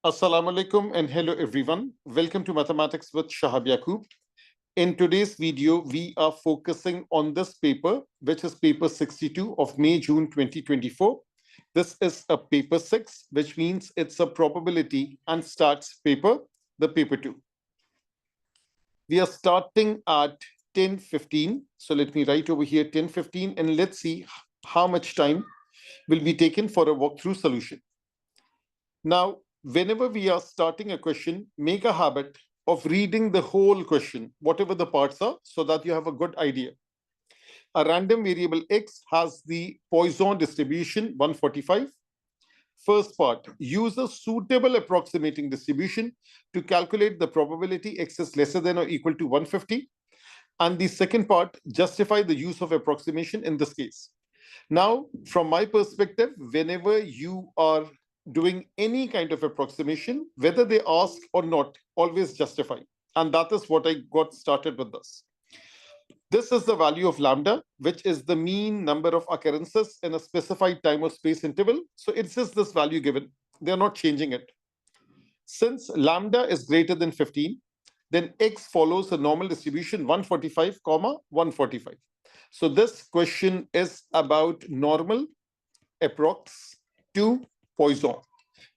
Assalamu alaikum and hello everyone. Welcome to Mathematics with Shahab Yaqub. In today's video, we are focusing on this paper, which is paper 62 of May-June 2024. This is a paper 6, which means it's a probability and stats paper, the paper 2. We are starting at 10:15. So let me write over here 10:15 and let's see how much time will be taken for a walkthrough solution. Now, whenever we are starting a question, make a habit of reading the whole question, whatever the parts are, so that you have a good idea. A random variable x has the Poisson distribution 145. First part, use a suitable approximating distribution to calculate the probability x is lesser than or equal to 150. And the second part, justify the use of approximation in this case. Now, from my perspective, whenever you are doing any kind of approximation, whether they ask or not, always justify. And that is what I got started with this. This is the value of lambda, which is the mean number of occurrences in a specified time or space interval. So it's just this value given. They're not changing it. Since lambda is greater than 15, then x follows a normal distribution 145, 145. So this question is about normal approx to Poisson.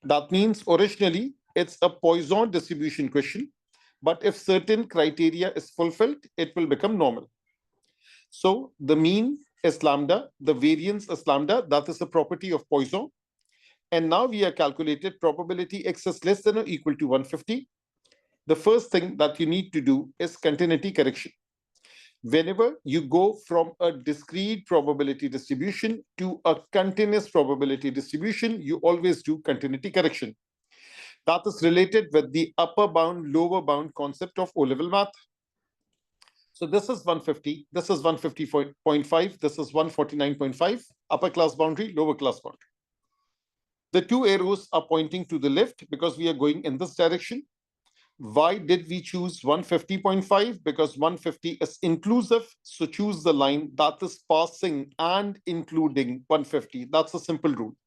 That means originally it's a Poisson distribution question, but if certain criteria is fulfilled, it will become normal. So the mean is lambda, the variance is lambda, that is a property of Poisson. And now we have calculated probability x is less than or equal to 150. The first thing that you need to do is continuity correction. Whenever you go from a discrete probability distribution to a continuous probability distribution, you always do continuity correction. That is related with the upper bound, lower bound concept of O-level math. So this is 150, this is 150.5, this is 149.5, upper class boundary, lower class boundary. The two arrows are pointing to the left because we are going in this direction. Why did we choose 150.5? Because 150 is inclusive. So choose the line that is passing and including 150. That's a simple rule.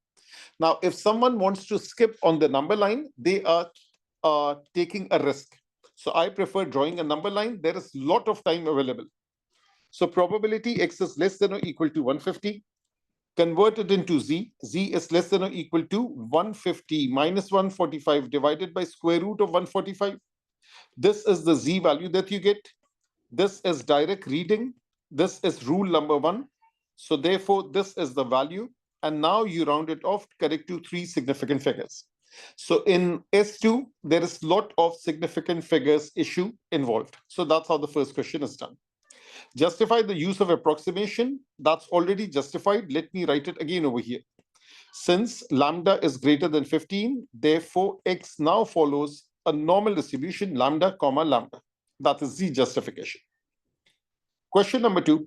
Now, if someone wants to skip on the number line, they are taking a risk. So I prefer drawing a number line. There is a lot of time available. So probability x is less than or equal to 150. Convert it into z. Z is less than or equal to 150 minus 145 divided by square root of 145. This is the z value that you get. This is direct reading. This is rule number 1. So therefore, this is the value. And now you round it off correct to 3 significant figures. So in S2, there is a lot of significant figures issue involved. So that's how the first question is done. Justify the use of approximation. That's already justified. Let me write it again over here. Since lambda is greater than 15, therefore x now follows a normal distribution lambda, lambda. That is the justification. Question number 2.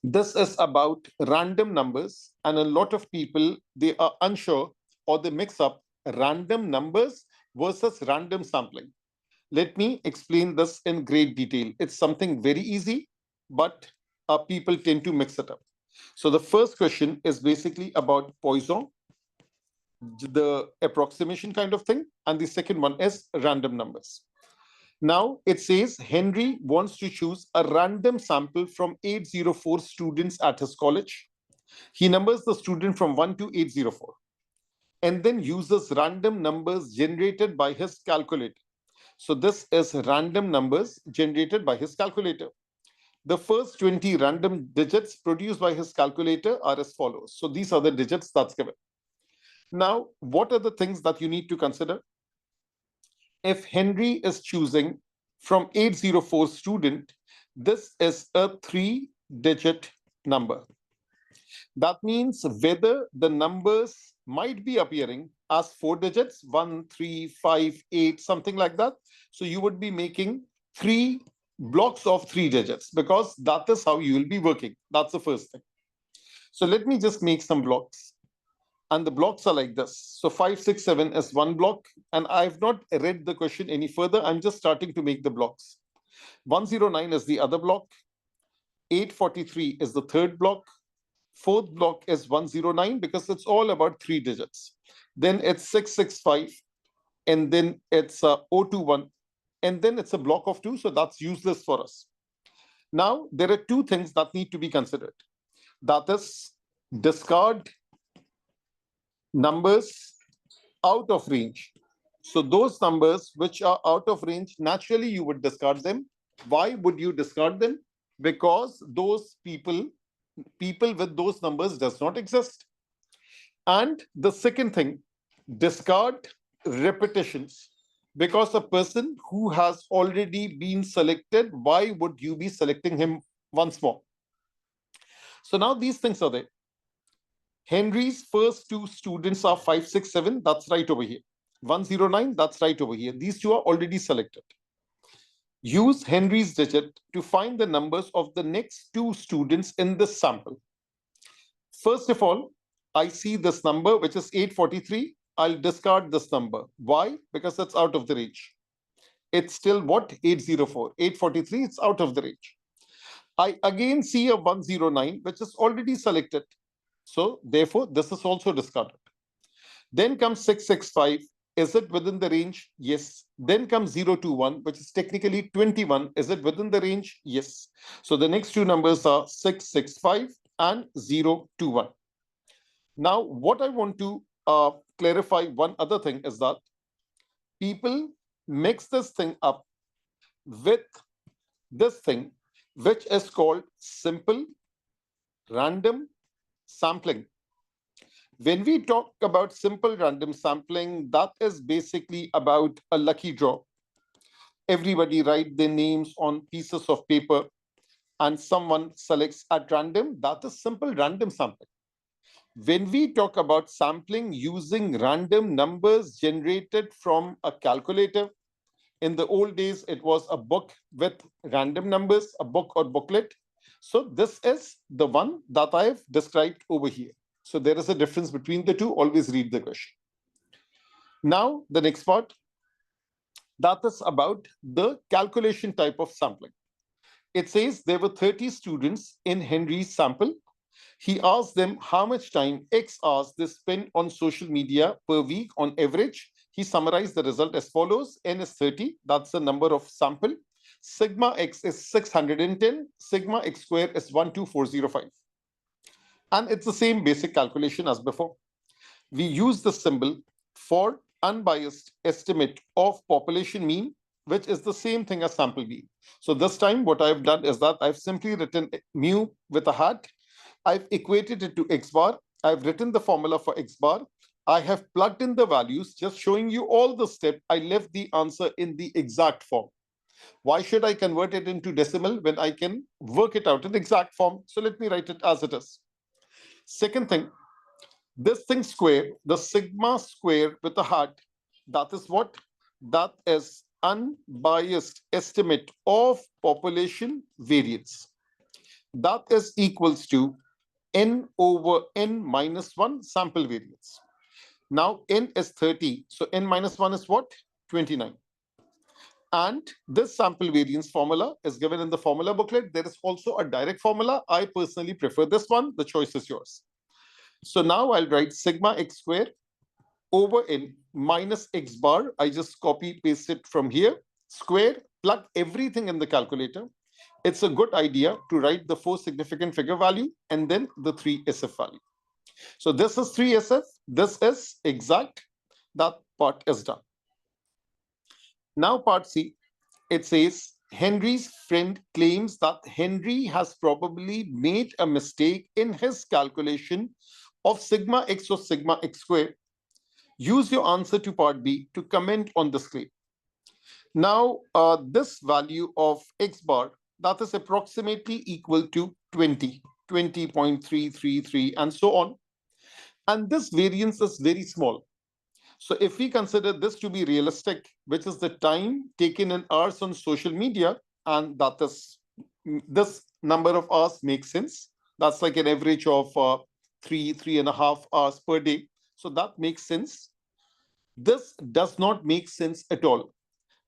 This is about random numbers, and a lot of people, they are unsure or they mix up random numbers versus random sampling. Let me explain this in great detail. It's something very easy, but people tend to mix it up. So the first question is basically about Poisson, the approximation kind of thing, and the second one is random numbers. Now it says Henry wants to choose a random sample from 804 students at his college. He numbers the student from 1 to 804 and then uses random numbers generated by his calculator. So this is random numbers generated by his calculator. The first 20 random digits produced by his calculator are as follows. So these are the digits that's given. Now, what are the things that you need to consider? If Henry is choosing from 804 student, this is a 3-digit number. That means whether the numbers might be appearing as 4 digits, 1, 3, 5, 8, something like that. So you would be making 3 blocks of 3 digits because that is how you will be working. That's the first thing. So let me just make some blocks. And the blocks are like this. So 5, 6, 7 is one block. And I've not read the question any further. I'm just starting to make the blocks. 109 is the other block. 843 is the third block. Fourth block is 109 because it's all about 3 digits. Then it's 665. and then it's O21, and then it's a block of 2, so that's useless for us. Now, there are two things that need to be considered. That is, discard numbers out of range. So those numbers which are out of range, naturally you would discard them. Why would you discard them? Because those people with those numbers does not exist. And the second thing, discard repetitions. Because a person who has already been selected, why would you be selecting him once more? So now these things are there. Henry's first two students are 567, that's right over here. 109, that's right over here. These two are already selected. Use Henry's digit to find the numbers of the next two students in this sample. First of all, I see this number, which is 843. I'll discard this number. Why? Because it's out of the range. It's still what? 804. 843, it's out of the range. I again see a 109, which is already selected. So therefore, this is also discarded. Then comes 665. Is it within the range? Yes. Then comes 021, which is technically 21. Is it within the range? Yes. So the next two numbers are 665 and 021. Now, what I want to clarify one other thing is that people mix this thing up with this thing, which is called simple random sampling. When we talk about simple random sampling, that is basically about a lucky draw. Everybody write their names on pieces of paper and someone selects at random. That is simple random sampling. When we talk about sampling using random numbers generated from a calculator, in the old days, it was a book with random numbers, a book or booklet. So this is the one that I've described over here. So there is a difference between the two. Always read the question. Now, the next part, that is about the calculation type of sampling. It says there were 30 students in Henry's sample. He asked them how much time, X hours, they spend on social media per week on average. He summarized the result as follows. N is 30. That's the number of sample. Sigma X is 610. Sigma X square is 12405. And it's the same basic calculation as before. We use the symbol for unbiased estimate of population mean, which is the same thing as sample mean. So this time what I've done is that I've simply written mu with a hat. I've equated it to X bar. I've written the formula for X bar. I have plugged in the values, just showing you all the steps. I left the answer in the exact form. Why should I convert it into decimal when I can work it out in exact form? So let me write it as it is. Second thing, this thing square, the sigma square with a hat, that is what? That is unbiased estimate of population variance. That is equals to n over n minus 1 sample variance. Now n is 30, so n minus 1 is what? 29. And this sample variance formula is given in the formula booklet. There is also a direct formula. I personally prefer this one. The choice is yours. So now I'll write sigma x square over n minus x bar. I just copy paste it from here. Square, plug everything in the calculator. It's a good idea to write the 4 significant figure value and then the 3 SF value. So this is 3 SF. This is exact. That part is done. Now part C, it says Henry's friend claims that Henry has probably made a mistake in his calculation of sigma x or sigma x square. Use your answer to part B to comment on this claim. Now, this value of X bar, that is approximately equal to 20, 20.333, and so on. And this variance is very small. So if we consider this to be realistic, which is the time taken in hours on social media, and that is this number of hours makes sense. That's like an average of 3.5 hours per day. So that makes sense. This does not make sense at all.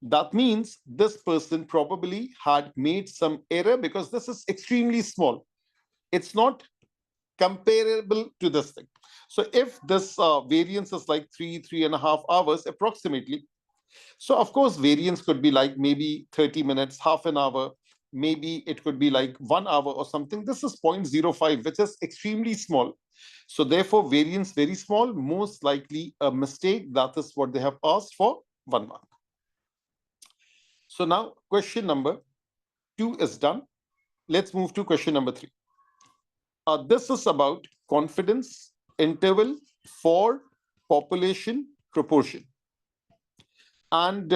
That means this person probably had made some error because this is extremely small. It's not comparable to this thing. So if this variance is like 3.5 hours approximately, so of course variance could be like maybe 30 minutes, half an hour, maybe it could be like 1 hour or something. This is 0.05, which is extremely small. So therefore variance very small, most likely a mistake. That is what they have asked for 1 mark. So now question number 2 is done. Let's move to question number 3. This is about confidence interval for population proportion. And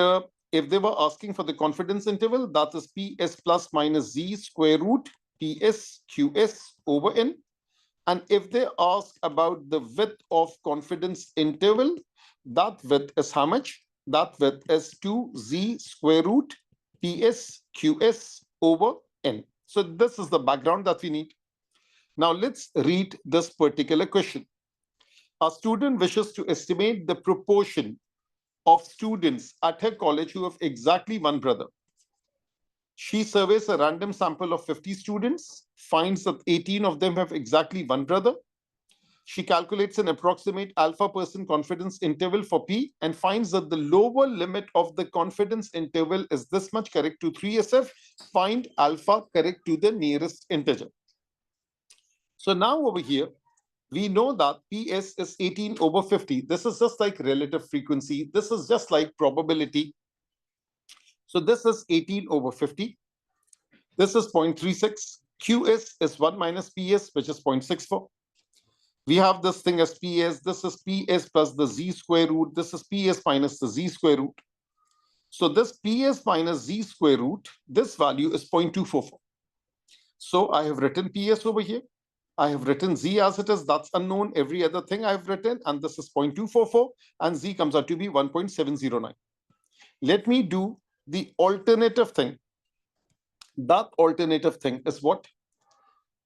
if they were asking for the confidence interval, that is PS plus minus Z square root PS QS over N. And if they ask about the width of confidence interval, that width is how much? That width is 2Z square root PS QS over N. So this is the background that we need. Now let's read this particular question. A student wishes to estimate the proportion of students at her college who have exactly one brother. She surveys a random sample of 50 students, finds that 18 of them have exactly one brother. She calculates an approximate alpha percent confidence interval for P and finds that the lower limit of the confidence interval is this much, correct to 3SF. Find alpha correct to the nearest integer. So now over here, we know that PS is 18 over 50. This is just like relative frequency. This is just like probability. So this is 18 over 50. This is 0.36. QS is 1 minus PS, which is 0.64. We have this thing as PS. This is PS plus the Z square root. This is PS minus the Z square root. So this PS minus Z square root, this value is 0.244. So I have written PS over here. I have written Z as it is. That's unknown. Every other thing I've written. And this is 0.244. And Z comes out to be 1.709. Let me do the alternative thing. That alternative thing is what?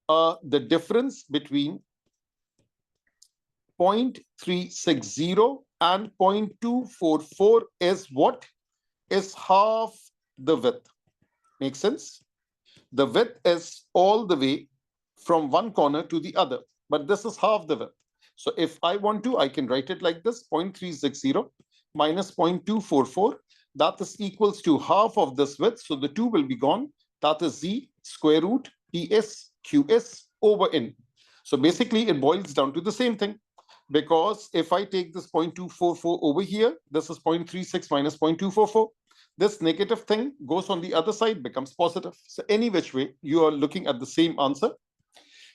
The difference between 0.360 and 0.244 is what? Is half the width. Make sense? The width is all the way from one corner to the other, but this is half the width. So if I want to, I can write it like this: 0.360 minus 0.244. That is equals to half of this width. So the 2 will be gone. That is Z square root PS QS over N. So basically it boils down to the same thing, because if I take this 0.244 over here, this is 0.36 minus 0.244. This negative thing goes on the other side, becomes positive. So any which way, you are looking at the same answer.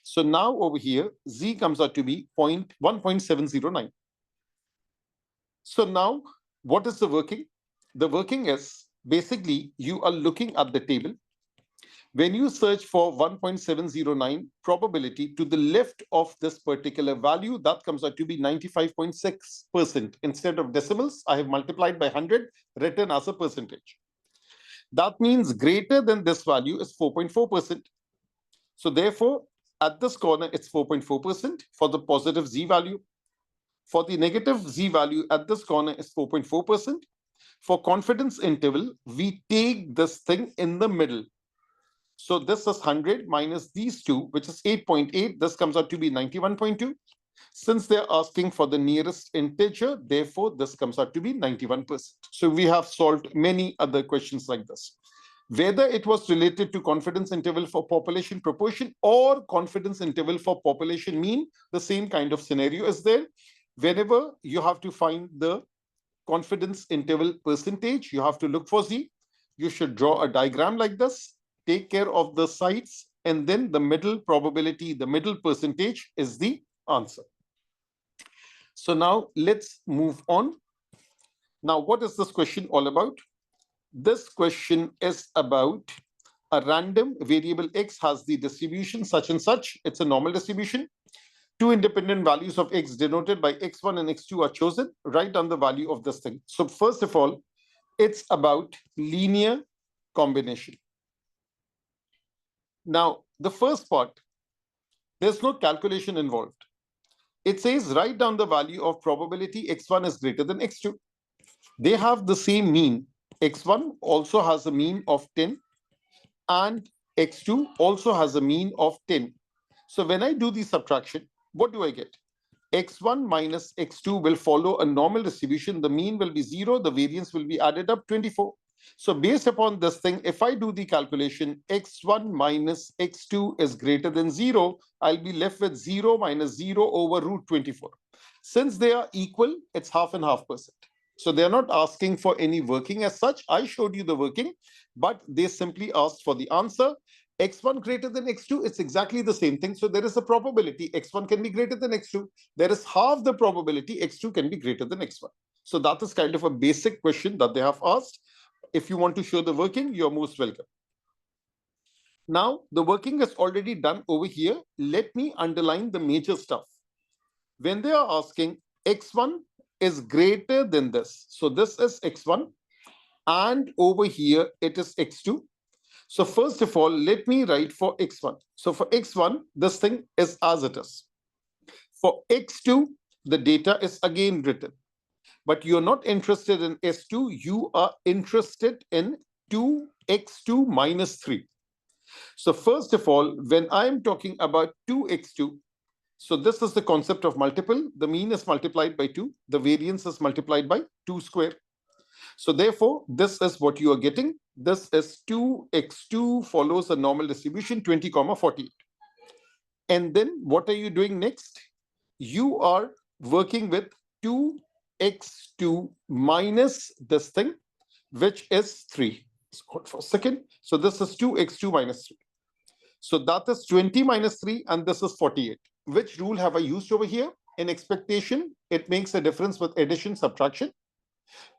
So now over here, Z comes out to be 1.709. So now what is the working? The working is basically you are looking at the table. When you search for 1.709 probability, to the left of this particular value, that comes out to be 95.6%. Instead of decimals, I have multiplied by 100, written as a percentage. That means greater than this value is 4.4%. So therefore, at this corner, it's 4.4% for the positive Z value. For the negative Z value at this corner is 4.4%. For confidence interval, we take this thing in the middle. So this is 100 minus these two, which is 8.8. This comes out to be 91.2. Since they're asking for the nearest integer, therefore, this comes out to be 91%. So we have solved many other questions like this. Whether it was related to confidence interval for population proportion or confidence interval for population mean, the same kind of scenario is there. Whenever you have to find the confidence interval percentage, you have to look for Z. You should draw a diagram like this. Take care of the sides, and then the middle probability, the middle percentage is the answer. So now let's move on. Now, what is this question all about? This question is about a random variable X has the distribution such and such. It's a normal distribution. Two independent values of X denoted by X1 and X2 are chosen. Write down the value of this thing. So first of all, it's about linear combination. Now, the first part, there's no calculation involved. It says write down the value of probability X1 is greater than X2. They have the same mean. X1 also has a mean of 10 and X2 also has a mean of 10. So when I do the subtraction, what do I get? X1 minus X2 will follow a normal distribution. The mean will be 0. The variance will be added up 24. So based upon this thing, if I do the calculation, X1 minus X2 is greater than 0, I'll be left with 0 minus 0 over root 24. Since they are equal, it's half and half percent. So they're not asking for any working as such. I showed you the working, but they simply asked for the answer. X1 greater than X2, it's exactly the same thing. So there is a probability X1 can be greater than X2. There is half the probability X2 can be greater than X1. So that is kind of a basic question that they have asked. If you want to show the working, you're most welcome. Now, the working is already done over here. Let me underline the major stuff. When they are asking X1 is greater than this. So this is X1 and over here it is X2. So first of all, let me write for X1. So for X1, this thing is as it is. For X2, the data is again written. But you're not interested in S2, you are interested in 2x2 minus 3. So first of all, when I'm talking about 2x2, so this is the concept of multiple. The mean is multiplied by 2. The variance is multiplied by 2 square. So therefore, this is what you are getting. This is 2x2 follows a normal distribution 20, 48. And then what are you doing next? You are working with 2x2 minus this thing, which is 3. Let's hold for a second. So this is 2x2 minus 3. So that is 20 minus 3, and this is 48. Which rule have I used over here? In expectation, it makes a difference with addition, subtraction.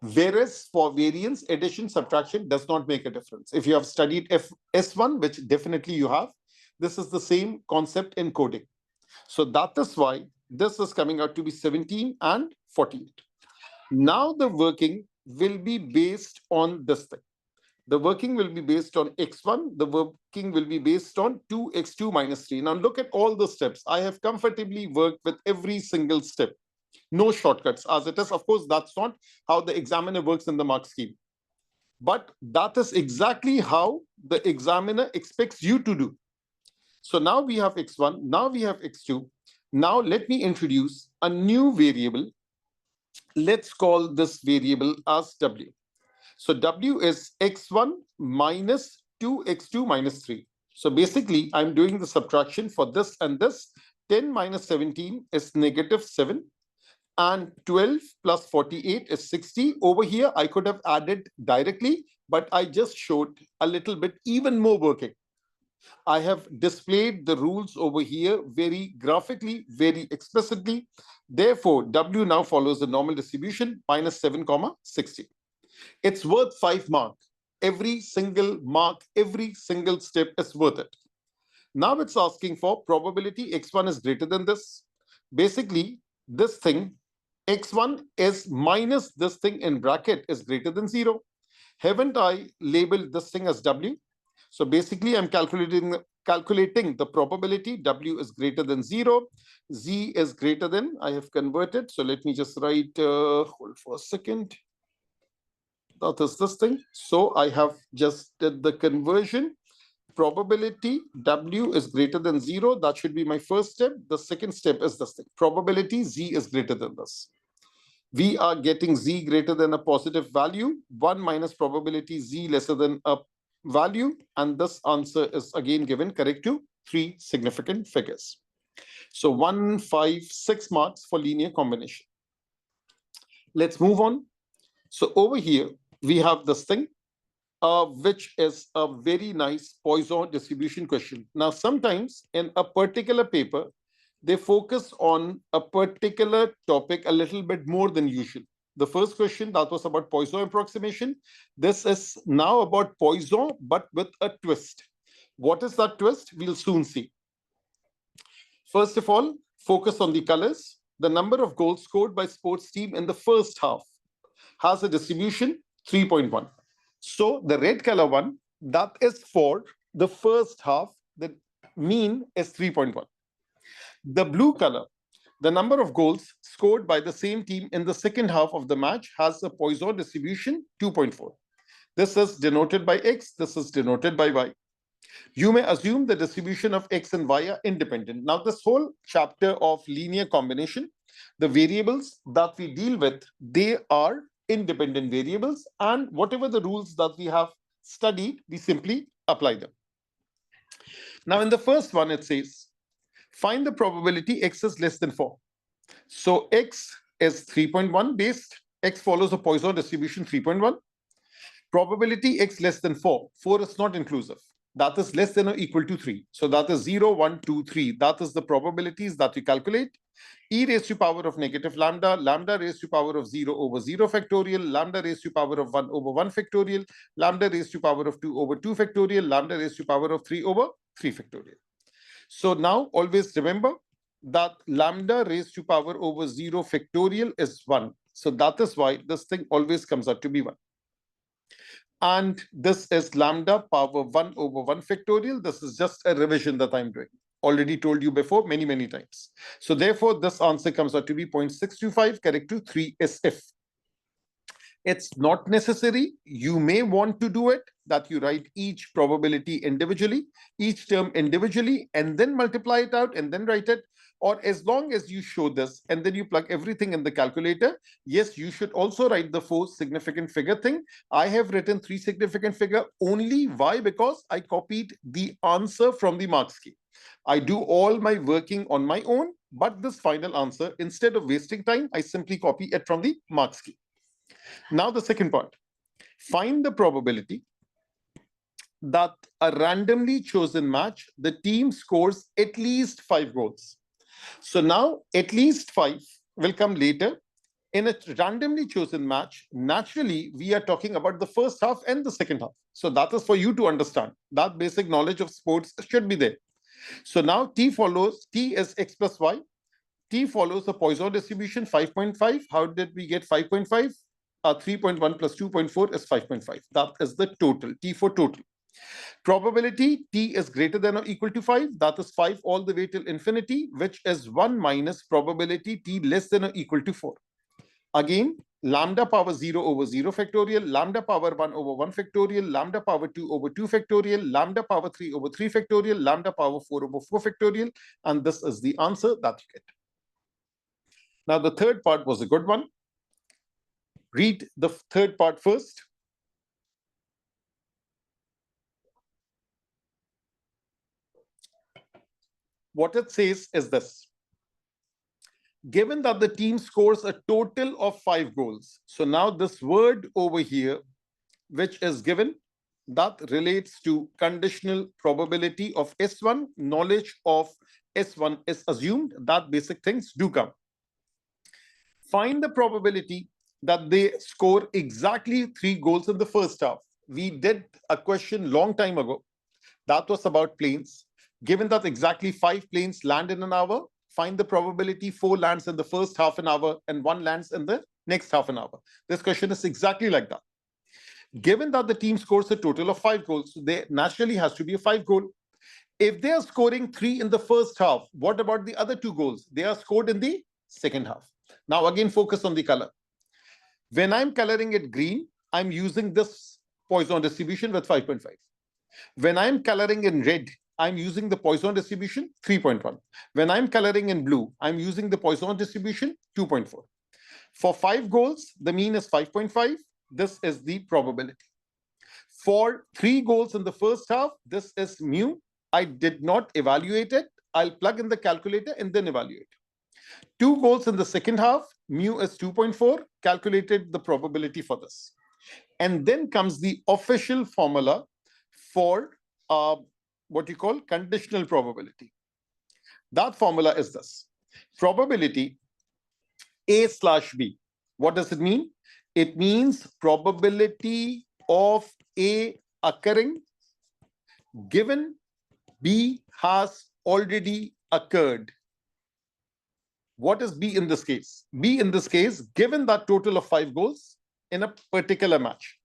Whereas for variance, addition, subtraction does not make a difference. If you have studied S1, which definitely you have, this is the same concept in coding. So that is why this is coming out to be 17 and 48. Now the working will be based on this thing. The working will be based on X1. The working will be based on 2x2 minus 3. Now look at all the steps. I have comfortably worked with every single step. No shortcuts as it is. Of course, that's not how the examiner works in the mark scheme. But that is exactly how the examiner expects you to do. So now we have X1. Now we have X2. Now let me introduce a new variable. Let's call this variable as W. So W is X1 minus 2x2 minus 3. So basically, I'm doing the subtraction for this and this. 10 minus 17 is negative 7. And 12 plus 48 is 60. Over here, I could have added directly, but I just showed a little bit even more working. I have displayed the rules over here very graphically, very explicitly. Therefore, W now follows the normal distribution, minus 7, 60. It's worth 5 marks. Every single mark, every single step is worth it. Now it's asking for probability X1 is greater than this. Basically, this thing, X1 is minus this thing in bracket is greater than 0. Haven't I labeled this thing as W? So basically, I'm calculating the probability. W is greater than 0. Z is greater than, I have converted. So let me just write, hold for a second. That is this thing. So I have just did the conversion. Probability W is greater than 0. That should be my first step. The second step is this thing. Probability Z is greater than this. We are getting Z greater than a positive value. 1 minus probability Z lesser than a value. And this answer is again given correct to 3 significant figures. So 1, 5, 6 marks for linear combination. Let's move on. So over here, we have this thing, which is a very nice Poisson distribution question. Now, sometimes in a particular paper, they focus on a particular topic a little bit more than usual. The first question, that was about Poisson approximation. This is now about Poisson, but with a twist. What is that twist? We'll soon see. First of all, focus on the colors. The number of goals scored by sports team in the first half has a distribution 3.1. So the red color one, that is for the first half, the mean is 3.1. The blue color, the number of goals scored by the same team in the second half of the match has a Poisson distribution 2.4. This is denoted by X, this is denoted by Y. You may assume the distribution of x and y are independent. Now, this whole chapter of linear combination, the variables that we deal with, they are independent variables, and whatever the rules that we have studied, we simply apply them. Now, in the first one, it says, find the probability x is less than 4. So x is 3.1 based. X follows a Poisson distribution 3.1. Probability x less than 4. 4 is not inclusive. That is less than or equal to 3. So that is 0, 1, 2, 3. That is the probabilities that we calculate. E raised to power of negative lambda, lambda raised to power of 0 over 0 factorial, lambda raised to power of 1 over 1 factorial, lambda raised to power of 2 over 2 factorial, lambda raised to power of 3 over 3 factorial. So now always remember that lambda raised to power over 0 factorial is 1. So that is why this thing always comes out to be 1. And this is lambda power 1 over 1 factorial. This is just a revision that I'm doing. Already told you before many times. So therefore, this answer comes out to be 0.625, correct to 3SF. It's not necessary. You may want to do it that you write each probability individually, each term individually, and then multiply it out and then write it. Or as long as you show this and then you plug everything in the calculator, yes, you should also write the 4 significant figure thing. I have written 3 significant figure only. Why? Because I copied the answer from the mark scheme. I do all my working on my own, but this final answer, instead of wasting time, I simply copy it from the mark scheme. Now the second part, find the probability that a randomly chosen match, the team scores at least 5 goals. So now at least 5 will come later. In a randomly chosen match, naturally, we are talking about the first half and the second half. So that is for you to understand. That basic knowledge of sports should be there. So now T follows, T is x plus y. T follows the Poisson distribution 5.5. How did we get 5.5? 3.1 plus 2.4 is 5.5. That is the total, T for total. Probability T is greater than or equal to 5. That is 5 all the way till infinity, which is 1 minus probability T less than or equal to 4. Again, lambda power 0 over 0 factorial, lambda power 1 over 1 factorial, lambda power 2 over 2 factorial, lambda power 3 over 3 factorial, lambda power 4 over 4 factorial. And this is the answer that you get. Now, the third part was a good one. Read the third part first. What it says is this. Given that the team scores a total of 5 goals. So now this word over here, which is given, that relates to conditional probability of S1, knowledge of S1 is assumed, that basic things do come. Find the probability that they score exactly 3 goals in the first half. We did a question long time ago. That was about planes. Given that exactly 5 planes land in an hour, find the probability 4 lands in the first half an hour and 1 lands in the next half an hour. This question is exactly like that. Given that the team scores a total of 5 goals, there naturally has to be a 5 goal. If they are scoring 3 in the first half, what about the other 2 goals? They are scored in the second half. Now again, focus on the color. When I'm coloring it green, I'm using this Poisson distribution with 5.5. When I'm coloring in red, I'm using the Poisson distribution 3.1. When I'm coloring in blue, I'm using the Poisson distribution 2.4. For 5 goals, the mean is 5.5. This is the probability. For 3 goals in the first half, this is mu. I did not evaluate it. I'll plug in the calculator and then evaluate. 2 goals in the second half, mu is 2.4, calculated the probability for this. And then comes the official formula for what you call conditional probability. That formula is this. Probability A slash B. What does it mean? It means probability of A occurring given B has already occurred. What is B in this case? B in this case, given that total of 5 goals in a particular match.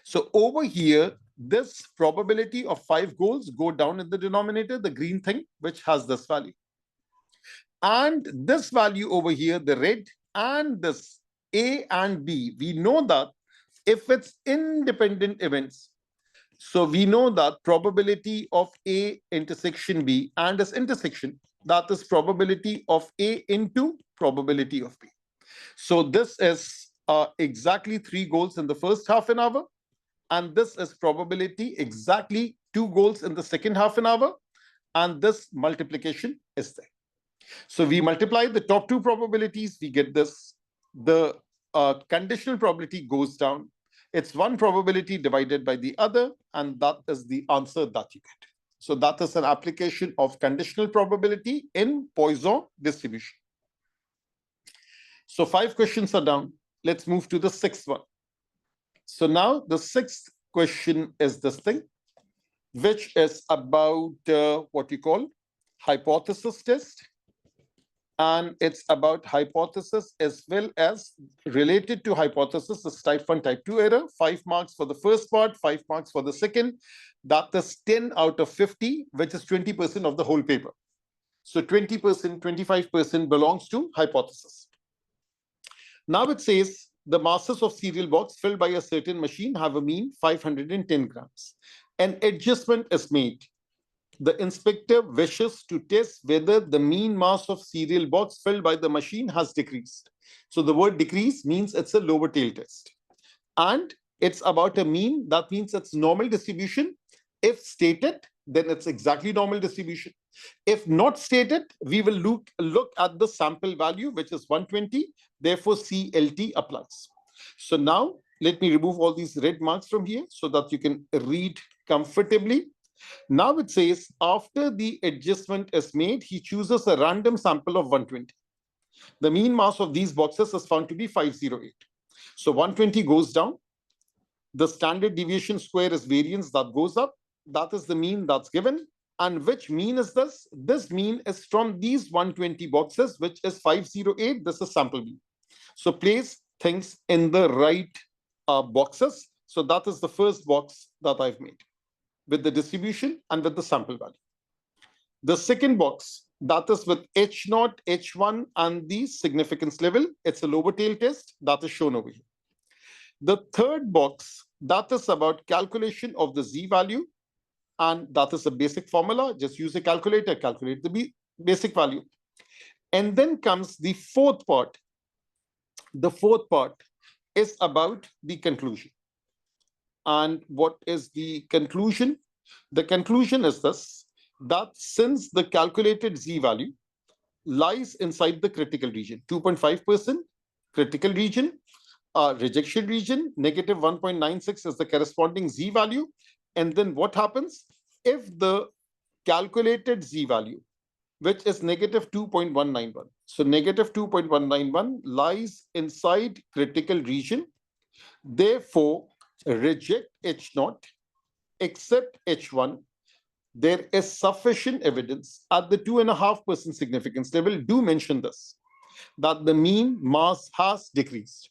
So over here, this probability of 5 goals go down in the denominator, the green thing, which has this value. And this value over here, the red, and this A and B, we know that if it's independent events, So we know that probability of A intersection B and its intersection, that is probability of A into probability of B. So this is exactly 3 goals in the first half an hour, and this is probability exactly 2 goals in the second half an hour, and this multiplication is there. So we multiply the top 2 probabilities, we get this. The conditional probability goes down. It's one probability divided by the other, and that is the answer that you get. So that is an application of conditional probability in Poisson distribution. So 5 questions are down. Let's move to the 6th one. So now the 6th question is this thing, which is about what you call hypothesis test. And it's about hypothesis as well as related to hypothesis is type 1, type 2 error. 5 marks for the first part, 5 marks for the second. That is 10 out of 50, which is 20% of the whole paper. So 20%, 25% belongs to hypothesis. Now it says the masses of cereal box filled by a certain machine have a mean 510 grams. An adjustment is made. The inspector wishes to test whether the mean mass of cereal box filled by the machine has decreased. So the word decrease means it's a lower tail test. And it's about a mean. That means it's normal distribution. If stated, then it's exactly normal distribution. If not stated, we will look at the sample value, which is 120. Therefore, CLT applies. So now let me remove all these red marks from here so that you can read comfortably. Now it says after the adjustment is made, he chooses a random sample of 120. The mean mass of these boxes is found to be 508. So 120 goes down. The standard deviation square is variance that goes up. That is the mean that's given. And which mean is this? This mean is from these 120 boxes, which is 508. This is sample mean. So place things in the right boxes. So that is the first box that I've made with the distribution and with the sample value. The second box, that is with H0, H1, and the significance level. It's a lower tail test that is shown over here. The third box, that is about calculation of the Z value. And that is a basic formula. Just use a calculator, calculate the basic value. And then comes the fourth part. The fourth part is about the conclusion. And what is the conclusion? The conclusion is this, that since the calculated Z value lies inside the critical region, 2.5% critical region, rejection region, negative 1.96 is the corresponding Z value. And then what happens if the calculated Z value, which is negative 2.191. So negative 2.191 lies inside critical region. Therefore, reject H0, accept H1. There is sufficient evidence at the 2.5% significance level. Do mention this, that the mean mass has decreased.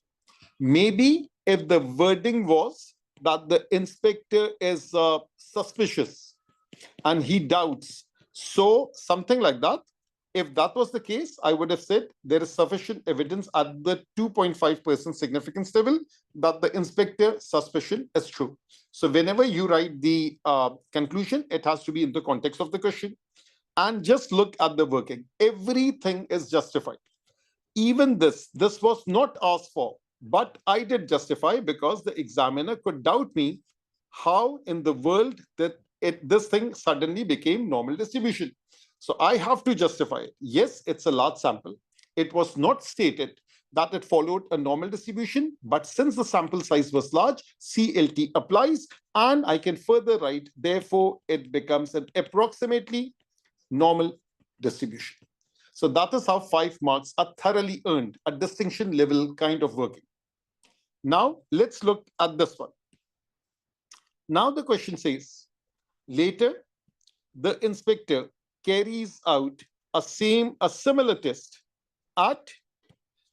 Maybe if the wording was that the inspector is suspicious and he doubts, so something like that. If that was the case, I would have said there is sufficient evidence at the 2.5% significance level that the inspector suspicion is true. So whenever you write the conclusion, it has to be in the context of the question. And just look at the working. Everything is justified. Even this was not asked for, but I did justify because the examiner could doubt me how in the world that this thing suddenly became normal distribution. So I have to justify it. Yes, it's a large sample. It was not stated that it followed a normal distribution, but since the sample size was large, CLT applies, and I can further write, therefore, it becomes an approximately normal distribution. So that is how 5 marks are thoroughly earned, a distinction level kind of working. Now, let's look at this one. Now the question says, later, the inspector carries out a similar test at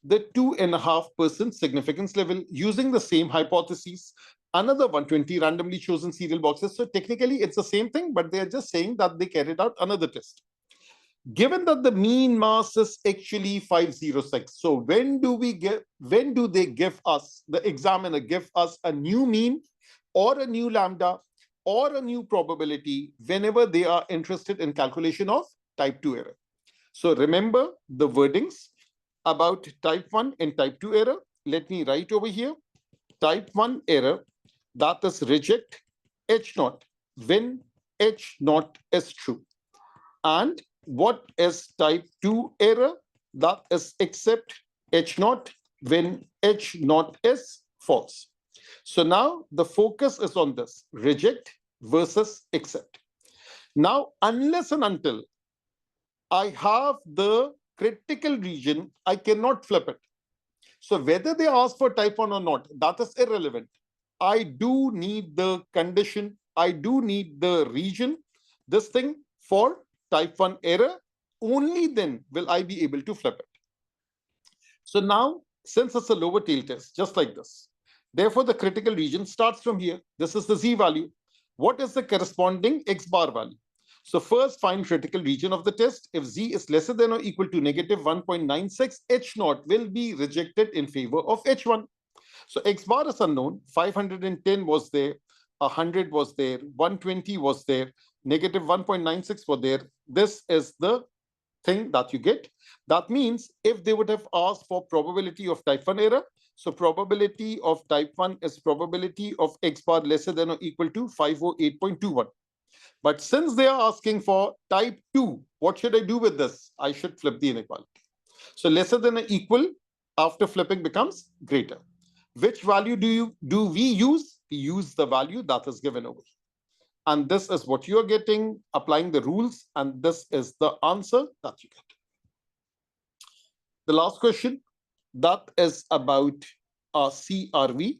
the 2.5% significance level using the same hypotheses, another 120 randomly chosen cereal boxes. So technically, it's the same thing, but they're just saying that they carried out another test. Given that the mean mass is actually 506, so when do they give us, the examiner give us a new mean or a new lambda? or a new probability whenever they are interested in calculation of type 2 error. So remember the wordings about type 1 and type 2 error. Let me write over here. Type 1 error, that is reject H naught when H naught is true. And what is type 2 error? That is accept H naught when H naught is false. So now the focus is on this, reject versus accept. Now, unless and until I have the critical region, I cannot flip it. So whether they ask for type 1 or not, that is irrelevant. I do need the condition, I do need the region, this thing for type 1 error, only then will I be able to flip it. So now, since it's a lower tail test, just like this, therefore the critical region starts from here. This is the Z value. What is the corresponding X bar value? So first find critical region of the test. If Z is lesser than or equal to negative 1.96, H naught will be rejected in favor of H1. So X bar is unknown. 510 was there, 100 was there, 120 was there, negative 1.96 was there. This is the thing that you get. That means if they would have asked for probability of type 1 error, so probability of type 1 is probability of X bar lesser than or equal to 508.21. But since they are asking for type 2, what should I do with this? I should flip the inequality. So lesser than or equal after flipping becomes greater. Which value do we use? We use the value that is given over here. And this is what you're getting, applying the rules, and this is the answer that you get. The last question, that is about CRV.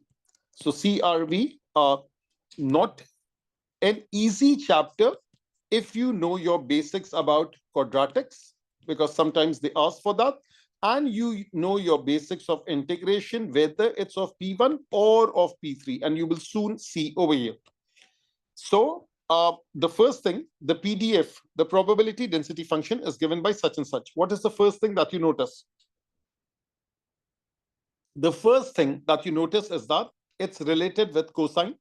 So CRV, not an easy chapter if you know your basics about quadratics, because sometimes they ask for that, and you know your basics of integration, whether it's of P1 or of P3, and you will soon see over here. So the first thing, the PDF, the probability density function is given by such and such. What is the first thing that you notice? The first thing that you notice is that it's related with cosine,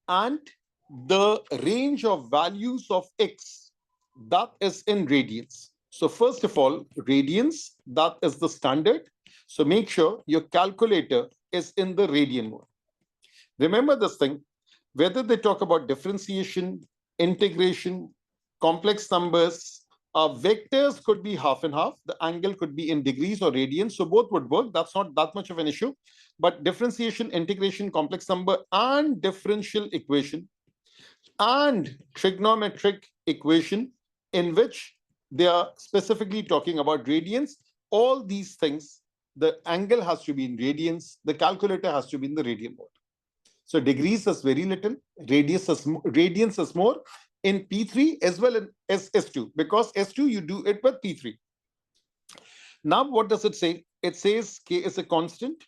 and the range of values of X, that is in radians. So first of all, radians, that is the standard. So make sure your calculator is in the radian mode. Remember this thing, whether they talk about differentiation, integration, complex numbers, vectors could be half and half. The angle could be in degrees or radians. So both would work. That's not that much of an issue. But differentiation, integration, complex number, and differential equation, and trigonometric equation in which they are specifically talking about radians, all these things, the angle has to be in radians, the calculator has to be in the radian mode. So degrees is very little, radians is more in P3 as well as S2, because S2 you do it with P3. Now what does it say? It says K is a constant.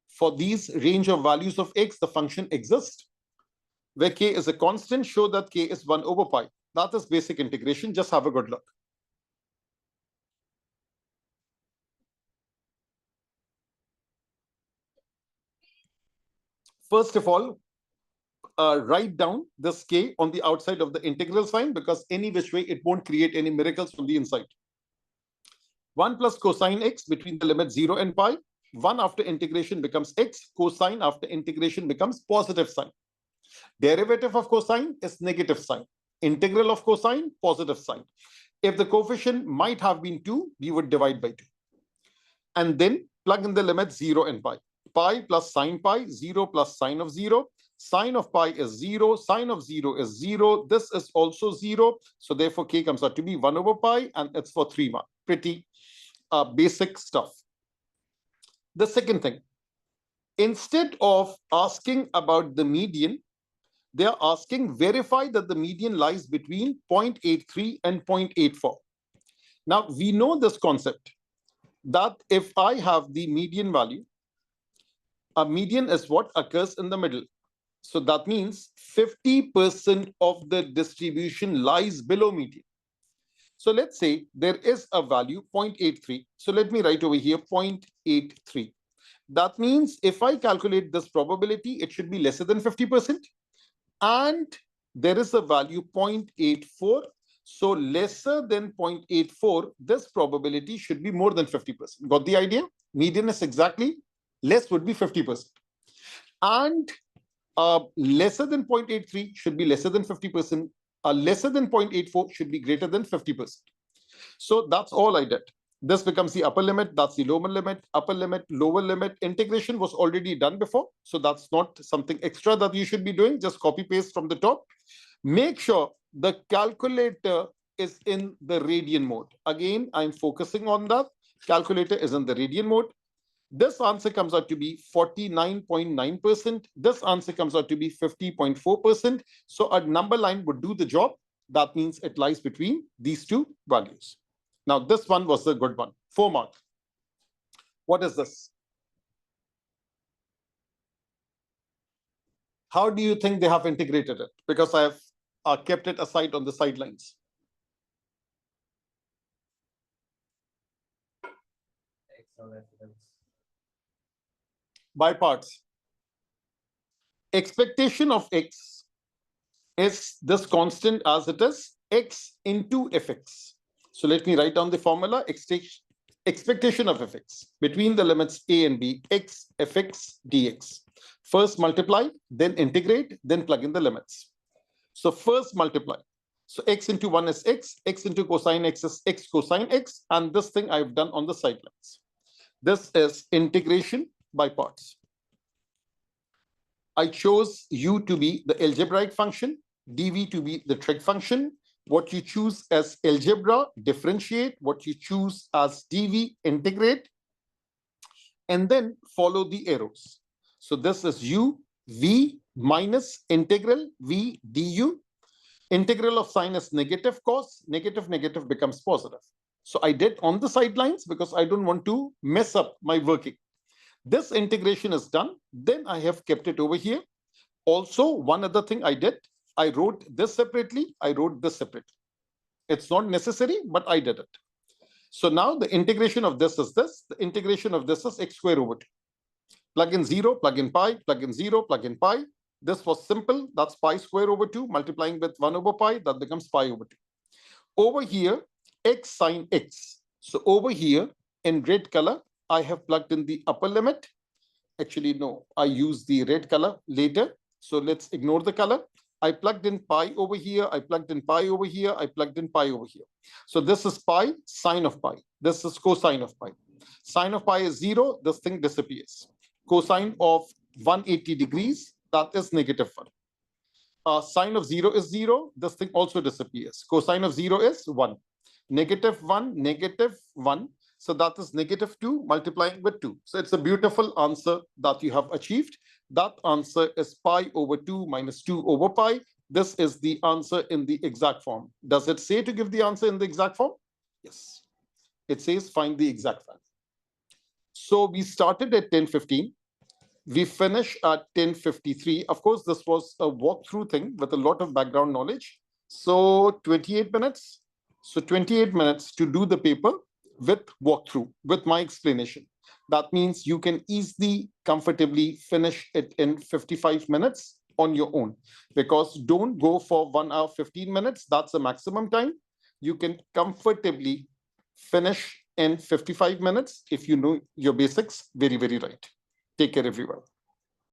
For these range of values of X, the function exists. Where K is a constant, show that K is 1 over pi. That is basic integration. Just have a good look. First of all, write down this K on the outside of the integral sign, because any which way it won't create any miracles from the inside. 1 plus cosine X between the limit 0 and pi. 1 after integration becomes X. Cosine after integration becomes positive sign. Derivative of cosine is negative sign. Integral of cosine, positive sign. If the coefficient might have been 2, we would divide by 2. And then plug in the limits 0 and pi. Pi plus sine pi, 0 plus sine of 0. Sine of pi is 0. Sine of 0 is 0. This is also 0. So therefore, K comes out to be 1 over pi, and it's for 3 mark. Pretty basic stuff. The second thing, instead of asking about the median, they are asking verify that the median lies between 0.83 and 0.84. Now, we know this concept that if I have the median value, a median is what occurs in the middle. So that means 50% of the distribution lies below median. So let's say there is a value 0.83. So let me write over here 0.83. That means if I calculate this probability, it should be lesser than 50%. and there is a value 0.84. So lesser than 0.84, this probability should be more than 50%. Got the idea? Median is exactly less would be 50%. And lesser than 0.83 should be lesser than 50%. Lesser than 0.84 should be greater than 50%. So that's all I did. This becomes the upper limit, that's the lower limit, upper limit, lower limit. Integration was already done before, so that's not something extra that you should be doing. Just copy paste from the top. Make sure the calculator is in the radian mode. Again, I'm focusing on that. Calculator is in the radian mode. This answer comes out to be 49.9%. This answer comes out to be 50.4%. So a number line would do the job. That means it lies between these two values. Now, this one was a good one. 4 mark. What is this? How do you think they have integrated it? Because I have kept it aside on the sidelines. By parts. Expectation of x is this constant as it is, x into fx. So let me write down the formula. Expectation of fx between the limits a and b, x fx dx. First multiply, then integrate, then plug in the limits. So first multiply. So x into 1 is x, x into cosine x is x cosine x, and this thing I've done on the sidelines. This is integration by parts. I chose u to be the algebraic function, dv to be the trig function. What you choose as algebra, differentiate. What you choose as dv, integrate. And then follow the arrows. So this is u, v minus integral v du. Integral of sine is negative cos, negative becomes positive. So I did on the sidelines because I don't want to mess up my working. This integration is done. Then I have kept it over here. Also, one other thing I did, I wrote this separately. I wrote this separately. It's not necessary, but I did it. So now the integration of this is this. The integration of this is x square over 2. Plug in 0, plug in pi, plug in 0, plug in pi. This was simple. That's pi square over 2 multiplying with 1 over pi. That becomes pi over 2. Over here, x sine x. So over here in red color, I have plugged in the upper limit. Actually, no, I use the red color later. So let's ignore the color. I plugged in pi over here. I plugged in pi over here. I plugged in pi over here. So this is pi, sine of pi. This is cosine of pi. Sine of pi is 0. This thing disappears. Cosine of 180 degrees, that is negative 1. Sine of 0 is 0. This thing also disappears. Cosine of 0 is 1. Negative 1, negative 1. So that is negative 2 multiplying with 2. So it's a beautiful answer that you have achieved. That answer is pi over 2 minus 2 over pi. This is the answer in the exact form. Does it say to give the answer in the exact form? Yes. It says find the exact value. So we started at 10:15. We finish at 10:53. Of course, this was a walkthrough thing with a lot of background knowledge. So 28 minutes. So 28 minutes to do the paper with walkthrough, with my explanation. That means you can easily, comfortably finish it in 55 minutes on your own. Because don't go for 1 hour, 15 minutes. That's the maximum time. You can comfortably finish in 55 minutes if you know your basics very, very right. Take care, everyone.